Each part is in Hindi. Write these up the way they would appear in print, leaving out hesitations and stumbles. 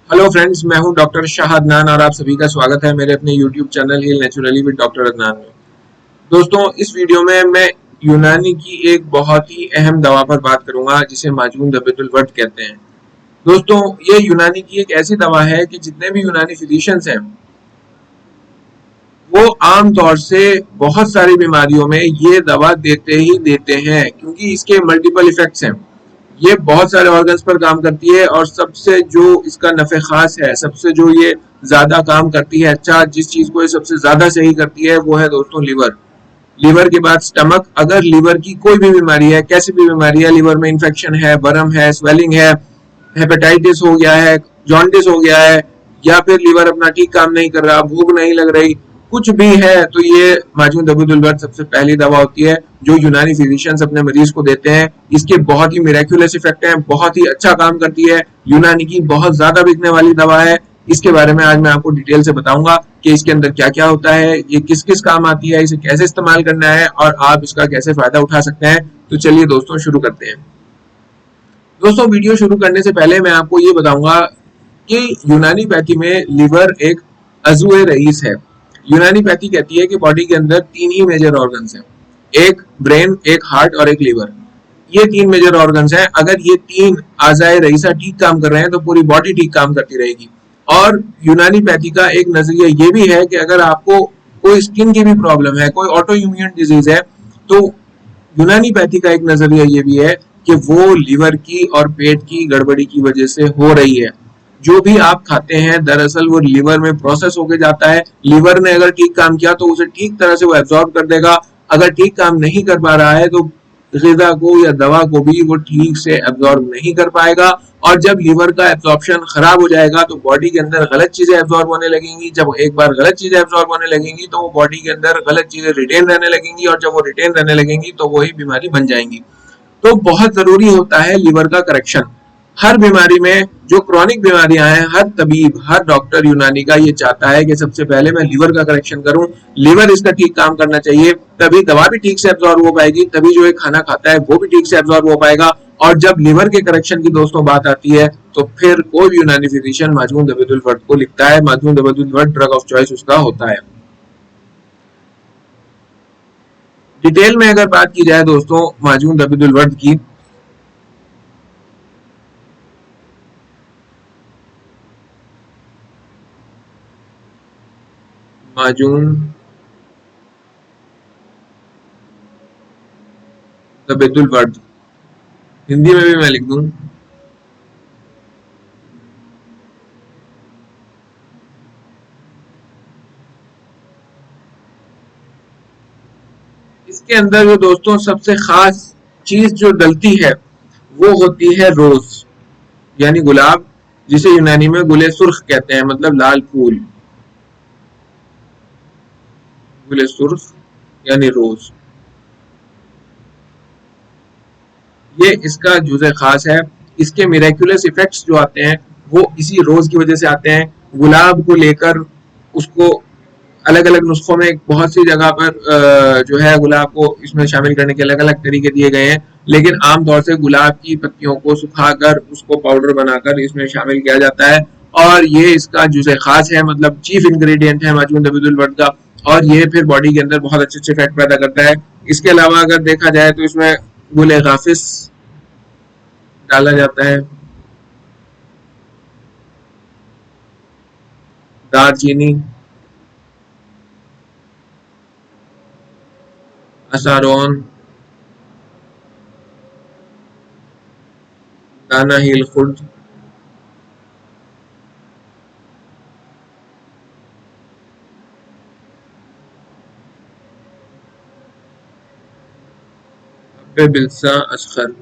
हेलो फ्रेंड्स, मैं हूं डॉक्टर शाह अदनान और आप सभी का स्वागत है मेरे अपने YouTube channel heal naturally with doctor Adnan में। दोस्तों, इस वीडियो में मैं यूनानी की एक बहुत ही अहम दवा पर बात करूंगा जिसे माजून दबेतुल वर्द कहते हैं। दोस्तों, ये यूनानी की एक ऐसी दवा है कि जितने भी यूनानी फिजिशियंस हैं वो आम तौर से बहुत सारी बीमारियों में ये दवा देते ही देते हैं क्योंकि इसके मल्टीपल इफेक्ट्स हैं। ये बहुत सारे ऑर्गन्स पर काम करती है और सबसे जो इसका नफे खास है, सबसे जो ये ज्यादा काम करती है, अच्छा जिस चीज को ये सबसे ज्यादा सही करती है वो है दोस्तों लिवर। लिवर के बाद स्टमक। अगर लिवर की कोई भी बीमारी है, कैसी भी बीमारी है, लिवर में इंफेक्शन है, बर्म है, स्वेलिंग है, हेपेटाइटिस हो गया है, जॉन्डिस हो गया है, या फिर लिवर अपना ठीक काम नहीं कर रहा, भूख नहीं लग रही, कुछ भी है, तो ये माजून दबीतुल वर्द सबसे पहली दवा होती है जो यूनानी फिजिशियंस अपने मरीज को देते हैं। इसके बहुत ही मिरेक्युलस इफेक्ट हैं, बहुत ही अच्छा काम करती है, यूनानी की बहुत ज्यादा बिकने वाली दवा है। इसके बारे में आज मैं आपको डिटेल से बताऊंगा कि इसके अंदर क्या क्या होता है, ये किस किस काम आती है, इसे कैसे इस्तेमाल करना है और आप इसका कैसे फायदा उठा सकते हैं। तो चलिए दोस्तों शुरू करते हैं। दोस्तों, वीडियो शुरू करने से पहले मैं आपको ये बताऊंगा कि यूनानी पैथी में लिवर एक अज़ुए रईस है। यूनानी पैथी कहती है कि बॉडी के अंदर तीन ही मेजर ऑर्गन्स हैं, एक ब्रेन, एक हार्ट और एक लिवर। ये तीन मेजर ऑर्गन्स हैं। अगर ये तीन आज़ाए रईसा ठीक काम कर रहे हैं तो पूरी बॉडी ठीक काम करती रहेगी। और यूनानी पैथी का एक नजरिया ये भी है कि अगर आपको कोई स्किन की भी प्रॉब्लम है, कोई ऑटो इम्यून डिजीज है, तो यूनानी पैथी का एक नजरिया ये भी है कि वो लिवर की और पेट की गड़बड़ी की वजह से हो रही है। जो भी आप खाते हैं दरअसल वो लिवर में प्रोसेस होके जाता है। लिवर ने अगर ठीक काम किया तो उसे ठीक तरह से वो एब्जॉर्ब कर देगा। अगर ठीक काम नहीं कर पा रहा है तो ग़िज़ा को या दवा को भी वो ठीक से एब्जॉर्ब नहीं कर पाएगा। और जब लिवर का एब्जॉर्प्शन खराब हो जाएगा तो बॉडी के अंदर गलत चीजें एब्जॉर्ब होने लगेंगी। जब एक बार गलत चीजें एब्जॉर्ब होने लगेंगी तो वो बॉडी के अंदर गलत चीजें रिटेन रहने लगेंगी, और जब वो रिटेन रहने लगेंगी तो वही बीमारी बन जाएंगी। तो बहुत जरूरी होता है लिवर का करेक्शन। हर बीमारी में, जो क्रॉनिक बीमारियां हैं, हर तबीब, हर डॉक्टर यूनानी का ये चाहता है कि सबसे पहले मैं लिवर का करेक्शन करूं। लिवर इसका ठीक काम करना चाहिए, तभी दवा भी ठीक से एब्जॉर्ब हो पाएगी, तभी जो ये खाना खाता है वो भी ठीक से एब्जॉर्ब हो पाएगा। और जब लिवर के करेक्शन की दोस्तों बात आती है तो फिर कोई भी यूनानी फिजिशियन माजून दबीतुल वर्द को लिखता है। माजून दबीतुल वर्द ड्रग ऑफ चॉइस उसका होता है। डिटेल में अगर बात की जाए दोस्तों माजून दबीतुल वर्द की, माजून दबीतुल वर्द हिंदी में भी मैं लिख दूं, इसके अंदर जो दोस्तों सबसे खास चीज जो डलती है वो होती है रोज, यानी गुलाब, जिसे यूनानी में गुले सुर्ख कहते हैं, मतलब लाल फूल। गुले सुर्ख यानी रोज, ये इसका जुज़े खास है। इसके मिरेक्युलस इफेक्ट्स जो आते हैं वो इसी रोज की वजह से आते हैं। गुलाब को लेकर उसको अलग अलग नुस्खों में बहुत सी जगह पर जो है गुलाब को इसमें शामिल करने के अलग अलग तरीके दिए गए हैं, लेकिन आमतौर से गुलाब की पत्तियों को सुखाकर उसको पाउडर बनाकर इसमें शामिल किया जाता है। और ये इसका जुज़े खास है, मतलब चीफ इंग्रेडिएंट है माजून दबीतुल वर्द का। और ये फिर बॉडी के अंदर बहुत अच्छे अच्छे इफेक्ट पैदा करता है। इसके अलावा अगर देखा जाए तो इसमें गुले गाफिस डाला जाता है, दालचीनी, असारोन, दाना हील खुर्द, हब्बे बिल्सा असखर।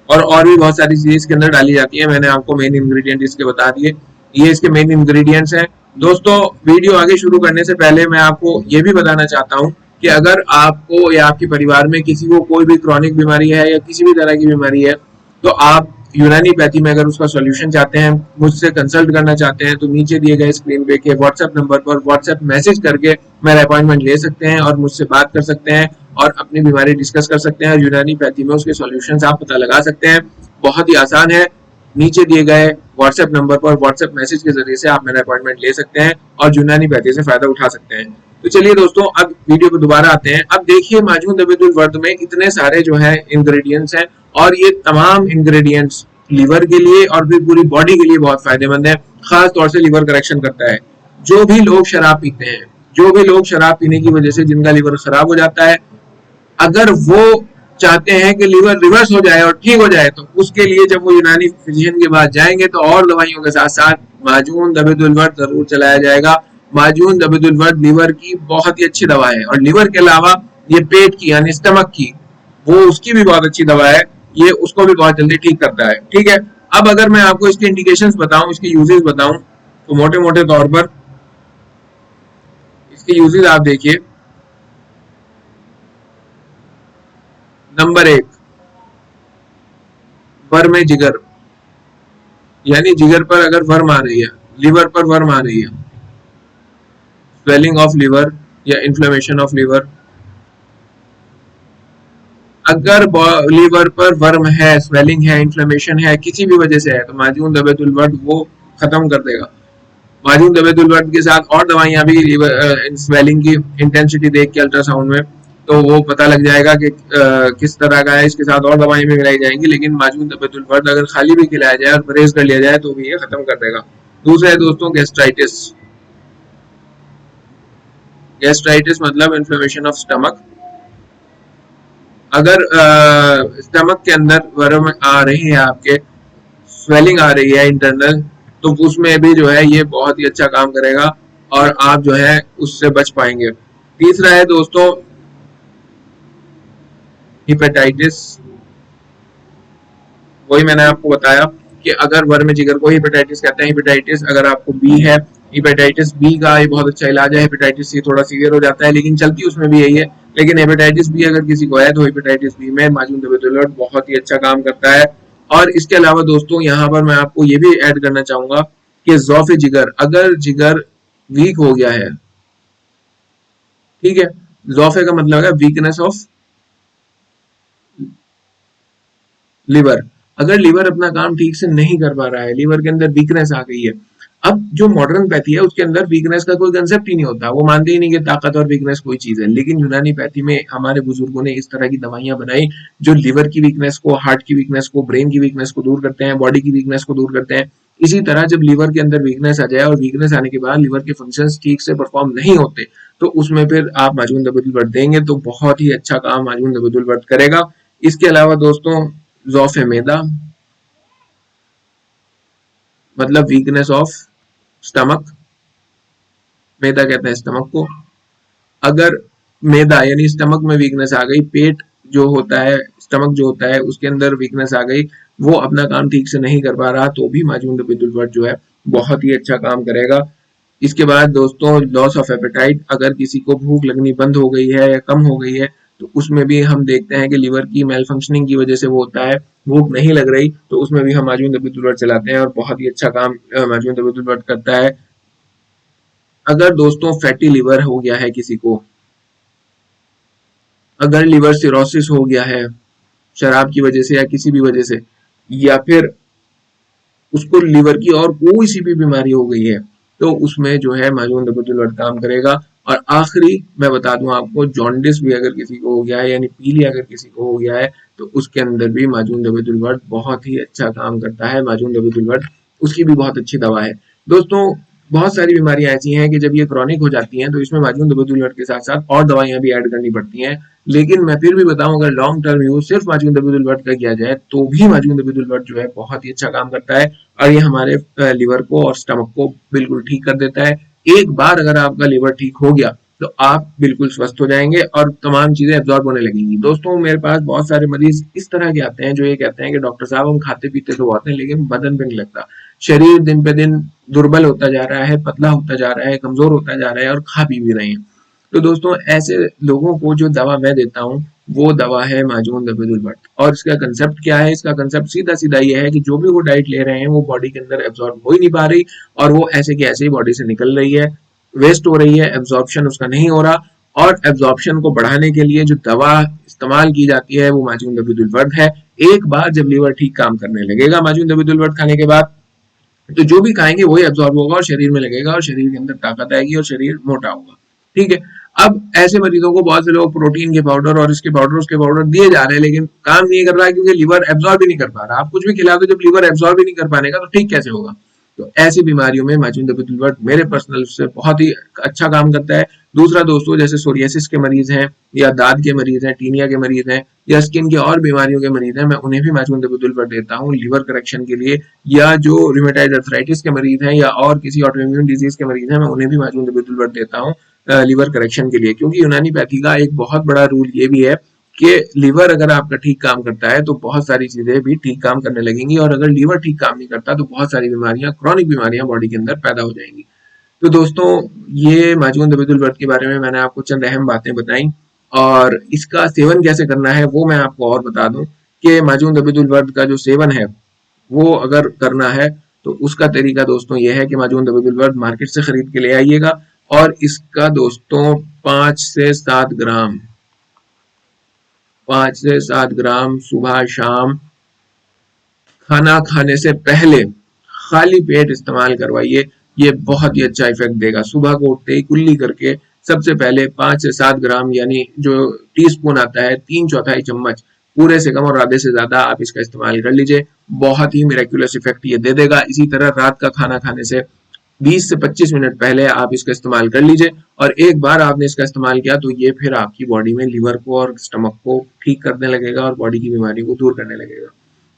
और भी बहुत सारी चीजें इसके अंदर डाली जाती है। मैंने आपको मेन इंग्रेडिएंट इसके बता दिए, ये इसके मेन इंग्रेडिएंट्स हैं। दोस्तों, वीडियो आगे शुरू करने से पहले मैं आपको ये भी बताना चाहता हूँ कि अगर आपको या आपके परिवार में किसी को कोई भी क्रॉनिक बीमारी है या किसी भी तरह की बीमारी है तो आप यूनानी पैथी में अगर उसका सॉल्यूशन चाहते हैं, मुझसे कंसल्ट करना चाहते हैं, तो नीचे दिए गए स्क्रीन पे के व्हाट्सएप नंबर पर व्हाट्सएप मैसेज करके मेरा अपॉइंटमेंट ले सकते हैं और मुझसे बात कर सकते हैं और अपनी बीमारी डिस्कस कर सकते हैं और यूनानी पैथी में उसके सॉल्यूशंस आप पता लगा सकते हैं। बहुत ही आसान है। नीचे दिए गए व्हाट्सएप नंबर पर व्हाट्सएप मैसेज के जरिए से आप मेरा अपॉइंटमेंट ले सकते हैं और यूनानी पैथी से फायदा उठा सकते हैं। तो चलिए दोस्तों, अब वीडियो पे दोबारा आते हैं। अब देखिए, माजून दबीदुल वर्द में इतने सारे जो है इंग्रेडिएंट्स हैं और ये तमाम इंग्रेडिएंट्स लीवर के लिए और फिर पूरी बॉडी के लिए बहुत फायदेमंद है। खास तौर से लीवर करेक्शन करता है। जो भी लोग शराब पीते हैं, जो भी लोग शराब पीने की वजह से जिनका लीवर खराब हो जाता है, अगर वो चाहते हैं कि लीवर रिवर्स हो जाए और ठीक हो जाए, तो उसके लिए जब वो यूनानी फिजिशियन के पास जाएंगे तो और दवाइयों के साथ साथ माजून दबिदुल वर्द जरूर चलाया जाएगा। माजून दबिदुल वर्द लीवर की बहुत ही अच्छी दवा है और लीवर के अलावा ये पेट की यानी स्टमक की, वो उसकी भी बहुत अच्छी दवा है। ये उसको भी बहुत जल्दी ठीक करता है। ठीक है, अब अगर मैं आपको इसके इंडिकेशंस बताऊं, इसके यूजेस बताऊं, तो मोटे मोटे तौर पर इसके यूजेस आप देखिए। नंबर 1, वर्म जिगर, यानी जिगर पर अगर वर्म आ रही है, लीवर पर वर्म आ रही है, स्वेलिंग ऑफ लीवर या इन्फ्लेमेशन ऑफ लीवर, अगर लीवर पर वर्म है, स्वेलिंग है, इन्फ्लेमेशन है, किसी भी वजह से है, तो माजून दबेतुल वर्द वो खत्म कर देगा। माजून दबेतुल वर्द के साथ और दवाइयां भी स्वेलिंग की इंटेंसिटी देख के अल्ट्रासाउंड में तो वो पता लग जाएगा कि किस तरह का है। इसके साथ और दवाएं भी मिलाई जाएंगी, लेकिन माजून दबेतुल वर्द अगर खाली भी खिलाया जाए और परहेज कर लिया जाए तो भी ये खत्म कर देगा। दूसरा है दोस्तों गैस्ट्राइटिस। गैस्ट्राइटिस मतलब इन्फ्लेमेशन ऑफ स्टमक। अगर स्टमक के अंदर वर्म आ रही है, आपके स्वेलिंग आ रही है इंटरनल, तो उसमें भी जो है ये बहुत ही अच्छा काम करेगा और आप जो है उससे बच पाएंगे। तीसरा है दोस्तों हिपेटाइटिस। वही मैंने आपको बताया कि अगर वर्म जिगर को हिपेटाइटिस कहते हैं। हिपेटाइटिस अगर आपको बी है, हिपेटाइटिस बी का ये बहुत अच्छा इलाज है। हेपेटाइटिस सी थोड़ा सीवियर हो जाता है, लेकिन चलती उसमें भी यही है। लेकिन हेपेटाइटिस बी अगर किसी को है तो हेपेटाइटिस बी में माजून दबेतुल बहुत ही अच्छा काम करता है। और इसके अलावा दोस्तों यहाँ पर मैं आपको ये भी ऐड करना चाहूंगा कि ज़ौफ़ जिगर, अगर जिगर वीक हो गया है, ठीक है, ज़ौफ़े का मतलब है वीकनेस ऑफ लिवर। अगर लिवर अपना काम ठीक से नहीं कर पा रहा है, लिवर के अंदर वीकनेस आ गई है। अब जो मॉडर्न पैथी है उसके अंदर वीकनेस का कोई कंसेप्ट ही नहीं होता, वो मानते ही नहीं कि ताकत और वीकनेस कोई चीज है। लेकिन यूनानी पैथी में हमारे बुजुर्गों ने इस तरह की दवाइयां बनाई जो लिवर की वीकनेस को, हार्ट की वीकनेस को, ब्रेन की वीकनेस को दूर करते हैं, बॉडी की वीकनेस को दूर करते हैं। इसी तरह जब लिवर के अंदर वीकनेस आ जाए और वीकनेस आने के बाद लिवर के फंक्शंस ठीक से परफॉर्म नहीं होते, तो उसमें फिर आप माजून दबेतुल वर्द देंगे तो बहुत ही अच्छा काम माजून दबेतुल वर्द करेगा। इसके अलावा दोस्तों ज़ौफ़ मैदा मतलब वीकनेस ऑफ स्टमक, मैदा कहते हैं स्टमक को। अगर मैदा यानी स्टमक में वीकनेस आ गई, पेट जो होता है, स्टमक जो होता है उसके अंदर वीकनेस आ गई, वो अपना काम ठीक से नहीं कर पा रहा, तो भी माजून दबेतुल वर्द जो है बहुत ही अच्छा काम करेगा। इसके बाद दोस्तों लॉस ऑफ एपेटाइट, अगर किसी को भूख लगनी बंद हो गई है या कम हो गई है, तो उसमें भी हम देखते हैं कि लीवर की मेल फंक्शनिंग की वजह से वो होता है, भूख नहीं लग रही, तो उसमें भी हम माजून दबेतुल वर्द चलाते हैं और बहुत ही अच्छा काम माजून दबेतुल वर्द करता है। अगर दोस्तों फैटी लिवर हो गया है किसी को, अगर लिवर सिरोसिस हो गया है शराब की वजह से या किसी भी वजह से, या फिर उसको लिवर की और कोई सी भी बीमारी हो गई है, तो उसमें जो है माजून दबेतुल वर्द काम करेगा। और आखिरी मैं बता दूं आपको, जॉन्डिस भी अगर किसी को हो गया है यानी पीलिया अगर किसी को हो गया है, तो उसके अंदर भी माजून दबेतुल वर्द बहुत ही अच्छा काम करता है। माजून दबेतुल वर्द उसकी भी बहुत अच्छी दवा है। दोस्तों बहुत सारी बीमारियां ऐसी हैं कि जब ये क्रॉनिक हो जाती हैं तो इसमें माजून दबेतुल वर्द के साथ साथ और दवाइयां भी ऐड करनी पड़ती हैं। लेकिन मैं फिर भी बताऊं, अगर लॉन्ग टर्म यूज सिर्फ माजून दबेतुल वर्द का किया जाए तो भी माजून दबेतुल वर्द जो है बहुत ही अच्छा काम करता है और ये हमारे लिवर को और स्टमक को बिल्कुल ठीक कर देता है। एक बार अगर आपका लिवर ठीक हो गया तो आप बिल्कुल स्वस्थ हो जाएंगे और तमाम चीजें एब्जॉर्ब होने लगेंगी। दोस्तों मेरे पास बहुत सारे मरीज इस तरह के आते हैं जो ये कहते हैं कि डॉक्टर साहब हम खाते पीते तो बहुत हैं लेकिन बदन पे नहीं लगता, शरीर दिन पे दिन दुर्बल होता जा रहा है, पतला होता जा रहा है, कमजोर होता जा रहा है और खा पी भी रहे हैं। तो दोस्तों ऐसे लोगों को जो दवा मैं देता हूँ वो दवा है माजून दबिदुल बर्द। और इसका कंसेप्ट क्या है? इसका कंसेप्ट सीधा सीधा ये है कि जो भी वो डाइट ले रहे हैं वो बॉडी के अंदर एब्जॉर्ब हो ही नहीं पा रही, और वो ऐसे की ऐसे ही बॉडी से निकल रही है, वेस्ट हो रही है, एब्जॉर्प्शन उसका नहीं हो रहा। और एब्जॉर्प्शन को बढ़ाने के लिए जो दवा इस्तेमाल की जाती है वो माजून दबिदुल बर्द है। एक बार जब लीवर ठीक काम करने लगेगा माजून दबिदुल बर्द खाने के बाद, तो जो भी खाएंगे वही एब्जॉर्ब होगा और शरीर में लगेगा और शरीर के अंदर ताकत आएगी और शरीर मोटा होगा। ठीक है। अब ऐसे मरीजों को बहुत से लोग प्रोटीन के पाउडर और इसके पाउडर उसके पाउडर दिए जा रहे हैं, लेकिन काम नहीं कर रहा है क्योंकि लीवर एब्जॉर्ब ही नहीं कर पा रहा। आप कुछ भी खिला दो, जब लीवर एब्जॉर्ब ही नहीं कर पाने का तो ठीक कैसे होगा? तो ऐसी बीमारियों में माजून दबिदुल बर्द मेरे पर्सनल से बहुत ही अच्छा काम करता है। दूसरा दोस्तों, जैसे सोरियासिस के मरीज हैं या दाद के मरीज हैं, टीनिया के मरीज हैं या स्किन की और बीमारियों के मरीज हैं, मैं उन्हें भी माजून दबिदुल बर्द देता हूँ लीवर करेक्शन के लिए। या जो रूमेटाइड अर्थराइटिस के मरीज हैं या और किसी ऑटोइम्यून डिजीज के मरीज हैं, मैं उन्हें भी माजून दबिदुल बर्द देता हूँ लीवर करेक्शन के लिए। क्योंकि यूनानी पैथी का एक बहुत बड़ा रूल ये भी है कि लीवर अगर आपका ठीक काम करता है तो बहुत सारी चीजें भी ठीक काम करने लगेंगी, और अगर लीवर ठीक काम नहीं करता तो बहुत सारी बीमारियां, क्रॉनिक बीमारियां बॉडी के अंदर पैदा हो जाएंगी। तो दोस्तों, ये माजून दबिदुल बर्द के बारे में मैंने आपको चंद अहम बातें बताई, और इसका सेवन कैसे करना है वो मैं आपको और बता दूं कि माजून दबिदुल बर्द का जो सेवन है वो अगर करना है तो उसका तरीका दोस्तों ये है कि माजून दबिदुल बर्द मार्केट से खरीद के ले आइएगा, और इसका दोस्तों 5 से 7 ग्राम सुबह शाम खाना खाने से पहले खाली पेट इस्तेमाल करवाइए। ये बहुत ही अच्छा इफेक्ट देगा। सुबह को उठते ही कुल्ली करके सबसे पहले 5 से 7 ग्राम, यानी जो टीस्पून आता है 3/4 चम्मच, पूरे से कम और आधे से ज्यादा आप इसका इस्तेमाल कर लीजिए। बहुत ही मिरेक्युलस इफेक्ट ये दे देगा। इसी तरह रात का खाना खाने से 20 से 25 मिनट पहले आप इसका इस्तेमाल कर लीजिए, और एक बार आपने इसका इस्तेमाल किया तो ये फिर आपकी बॉडी में लीवर को और स्टमक को ठीक करने लगेगा और बॉडी की बीमारी को दूर करने लगेगा।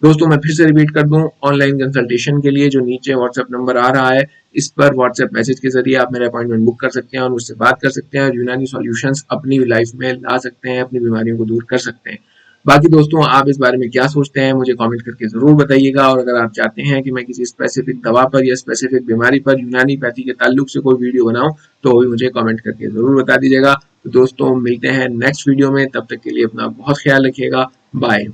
दोस्तों, मैं फिर से रिपीट कर दूं, ऑनलाइन कंसल्टेशन के लिए जो नीचे व्हाट्सएप नंबर आ रहा है, इस पर व्हाट्सएप मैसेज के जरिए आप मेरा अपॉइंटमेंट बुक कर सकते हैं और मुझसे बात कर सकते हैं और यूनानी सॉल्यूशंस अपनी लाइफ में ला सकते हैं, अपनी बीमारियों को दूर कर सकते हैं। बाकी दोस्तों, आप इस बारे में क्या सोचते हैं मुझे कमेंट करके जरूर बताइएगा, और अगर आप चाहते हैं कि मैं किसी स्पेसिफिक दवा पर या स्पेसिफिक बीमारी पर यूनानी पैथी के ताल्लुक से कोई वीडियो बनाऊं तो भी मुझे कमेंट करके जरूर बता दीजिएगा। तो दोस्तों, मिलते हैं नेक्स्ट वीडियो में, तब तक के लिए अपना बहुत ख्याल रखिएगा। बाय।